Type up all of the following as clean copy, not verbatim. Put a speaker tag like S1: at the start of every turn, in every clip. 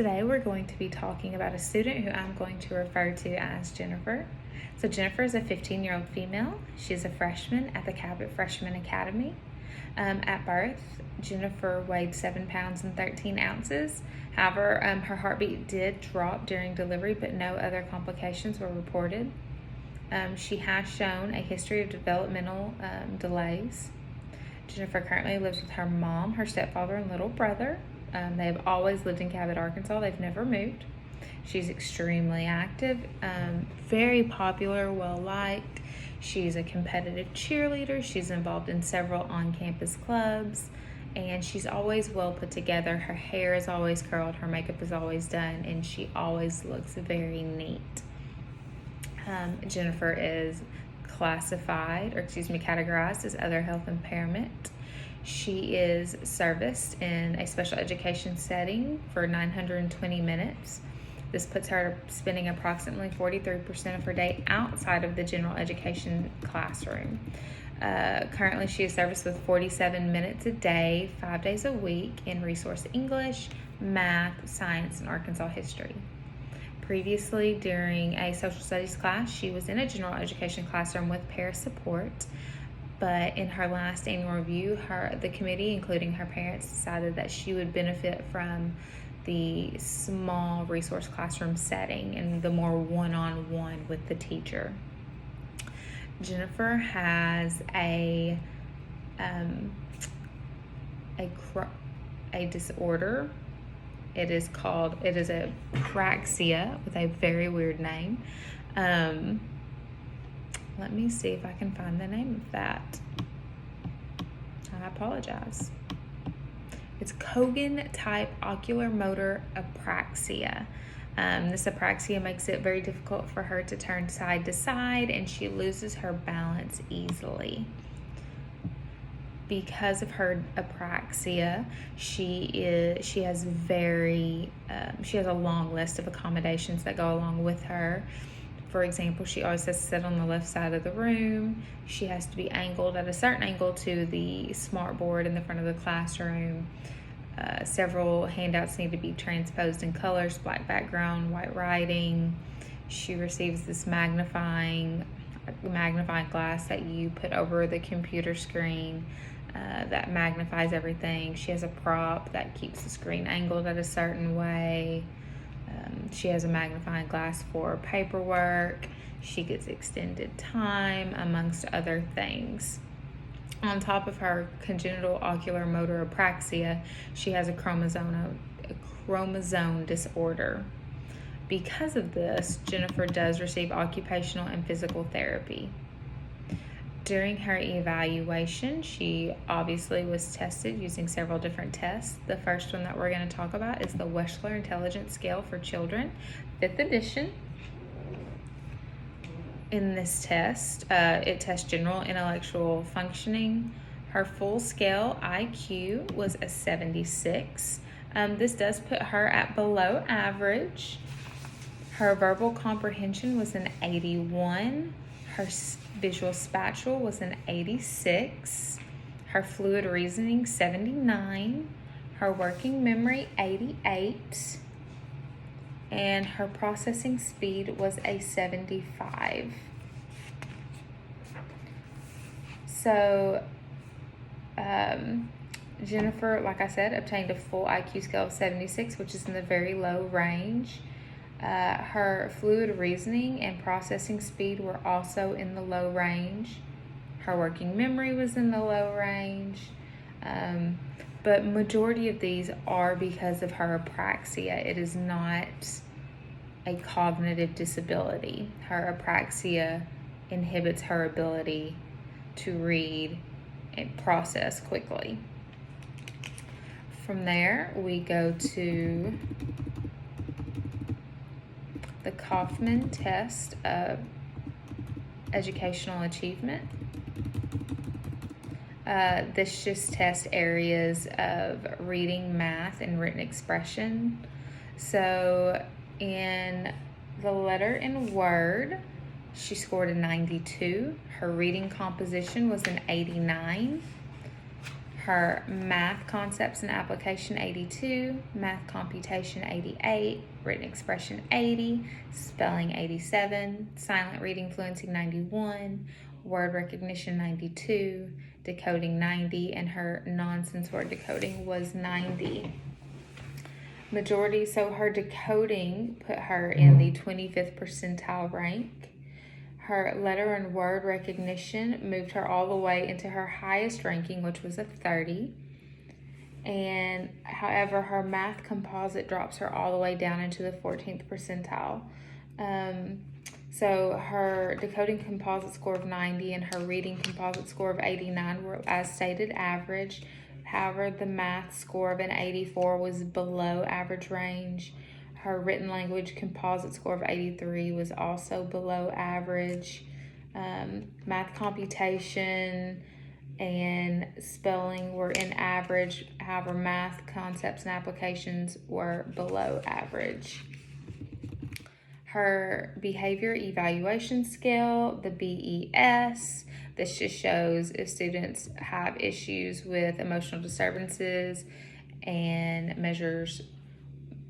S1: Today we're going to be talking about a student who I'm going to refer to as Jennifer. So Jennifer is a 15-year-old female. She's a freshman at the Cabot Freshman Academy. At birth, Jennifer weighed 7 pounds and 13 ounces. However, her heartbeat did drop during delivery, but no other complications were reported. She has shown a history of developmental delays. Jennifer currently lives with her mom, her stepfather, and little brother. They have always lived in Cabot, Arkansas. They've never moved. She's extremely active, very popular, well-liked. She's a competitive cheerleader. She's involved in several on-campus clubs, and she's always well put together. Her hair is always curled, her makeup is always done, and she always looks very neat. Jennifer is categorized as other health impairment. She is serviced in a special education setting for 920 minutes. This puts her spending approximately 43% of her day outside of the general education classroom. Currently, she is serviced with 47 minutes a day, 5 days a week in resource English, math, science, and Arkansas history. Previously, during a social studies class, she was in a general education classroom with para support. But in her last annual review, the committee, including her parents, decided that she would benefit from the small resource classroom setting and the more one-on-one with the teacher. Jennifer has a disorder. It is a praxia with a very weird name. Let me see if I can find the name of that. I apologize. It's Cogan-type oculomotor apraxia. This apraxia makes it very difficult for her to turn side to side, and she loses her balance easily. Because of her apraxia, she has a long list of accommodations that go along with her. For example, she always has to sit on the left side of the room. She has to be angled at a certain angle to the smart board in the front of the classroom. Several handouts need to be transposed in colors, black background, white writing. She receives this magnifying glass that you put over the computer screen that magnifies everything. She has a prop that keeps the screen angled at a certain way. She has a magnifying glass for paperwork. She gets extended time, amongst other things. On top of her congenital oculomotor apraxia, she has a chromosome disorder. Because of this, Jennifer does receive occupational and physical therapy. During her evaluation, she obviously was tested using several different tests. The first one that we're going to talk about is the Wechsler Intelligence Scale for Children, 5th edition. In this test, it tests general intellectual functioning. Her full scale IQ was a 76. This does put her at below average. Her verbal comprehension was an 81. Her visual spatial was an 86. Her fluid reasoning, 79. Her working memory, 88. And her processing speed was a 75. So, Jennifer, like I said, obtained a full IQ scale of 76, which is in the very low range. Her fluid reasoning and processing speed were also in the low range. Her working memory was in the low range. But majority of these are because of her apraxia. It is not a cognitive disability. Her apraxia inhibits her ability to read and process quickly. From there, we go to the Kaufman test of educational achievement. This just tests areas of reading, math, and written expression. So in the letter and word, she scored a 92. Her reading composition was an 89. Her math concepts and application 82, math computation 88, written expression 80, spelling 87, silent reading fluency 91, word recognition 92, decoding 90, and her nonsense word decoding was 90. So her decoding put her in the 25th percentile rank. Her letter and word recognition moved her all the way into her highest ranking, which was a 30. And however, her math composite drops her all the way down into the 14th percentile. So her decoding composite score of 90 and her reading composite score of 89 were, as stated, average. However, the math score of an 84 was below average range. Her written language composite score of 83 was also below average. Math computation and spelling were in average. However, math concepts and applications were below average. Her behavior evaluation scale, the BES, this just shows if students have issues with emotional disturbances and measures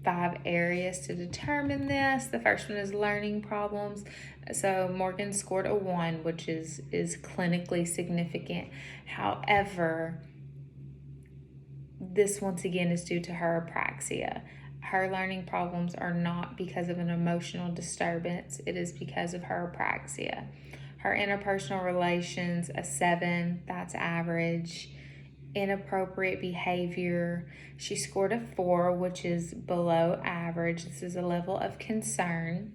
S1: 5 areas to determine this. The first one is learning problems. So Morgan scored a 1, which is clinically significant. However, this once again is due to her apraxia. Her learning problems are not because of an emotional disturbance. It is because of her apraxia. Her interpersonal relations, a 7, that's average. Inappropriate behavior, she scored a 4, which is below average. This is a level of concern.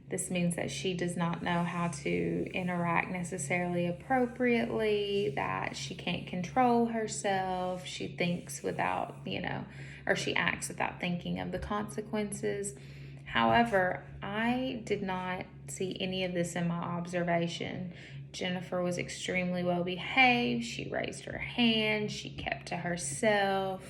S1: This means that she does not know how to interact necessarily appropriately, that she can't control herself, she thinks without, or she acts without thinking of the consequences. However, I did not see any of this in my observation. Jennifer was extremely well behaved. She raised her hand. She kept to herself.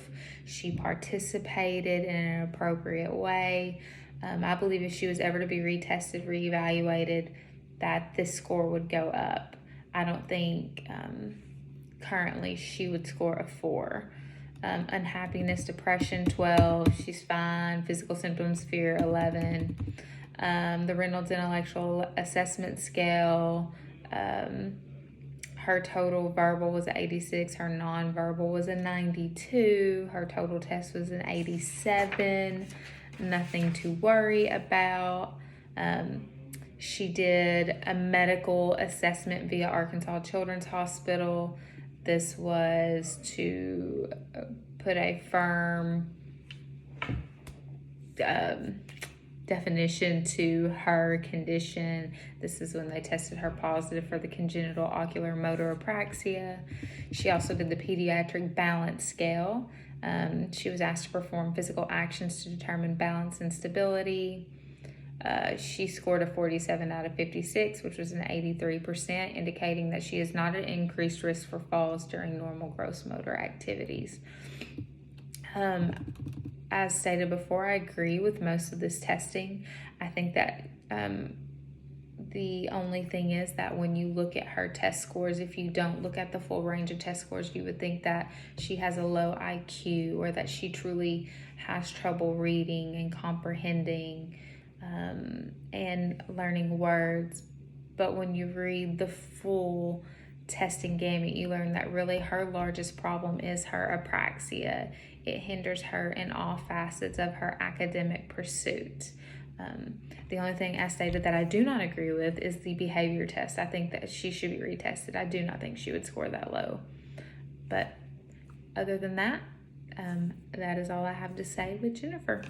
S1: She participated in an appropriate way. I believe if she was ever to be retested, reevaluated, that this score would go up. I don't think currently she would score a 4. Unhappiness, depression, 12. She's fine. Physical symptoms, fear, 11. The Reynolds Intellectual Assessment Scale, her total verbal was an 86, her nonverbal was a 92, her total test was an 87, nothing to worry about. She did a medical assessment via Arkansas Children's Hospital. This was to put a firm definition to her condition. This is when they tested her positive for the congenital ocular motor apraxia. She also did the pediatric balance scale. She was asked to perform physical actions to determine balance and stability. She scored a 47 out of 56, which was an 83%, indicating that she is not at increased risk for falls during normal gross motor activities. As stated before, I agree with most of this testing. I think that the only thing is that when you look at her test scores, if you don't look at the full range of test scores, you would think that she has a low IQ or that she truly has trouble reading and comprehending and learning words. But when you read the full testing gamut, you learn that really her largest problem is her apraxia. It hinders her in all facets of her academic pursuit. The only thing I stated that I do not agree with is the behavior test. I think that she should be retested. I do not think she would score that low. But other than that, that is all I have to say with Jennifer.